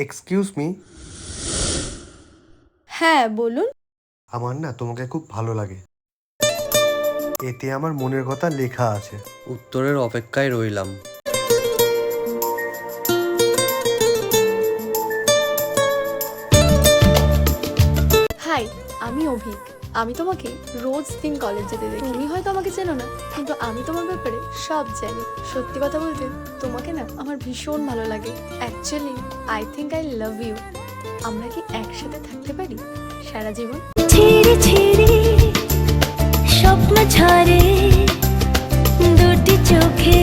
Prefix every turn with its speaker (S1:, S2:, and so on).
S1: Excuse me.
S2: হ্যাঁ বলুন।
S1: আমার না তোমাকে খুব ভালো লাগে। এতে আমার মনের কথা লেখা আছে। উত্তরের অপেক্ষায় রইলাম।
S2: হাই, আমি অভিক। আমি তোমাকে রোজ দিন কলেজ যেতে দেখি। তুমি হয়তো আমাকে চেনো না, কিন্তু আমি তোমার ব্যাপারে সব জানি। সত্যি কথা বলতে তোমাকে না আমার ভীষণ ভালো লাগে। Actually I think I love you. আমরা কি একসাথে থাকতে পারি সারা জীবন?
S3: ছিড়ে ছিড়ে স্বপ্ন ঝরে দুটি চোখে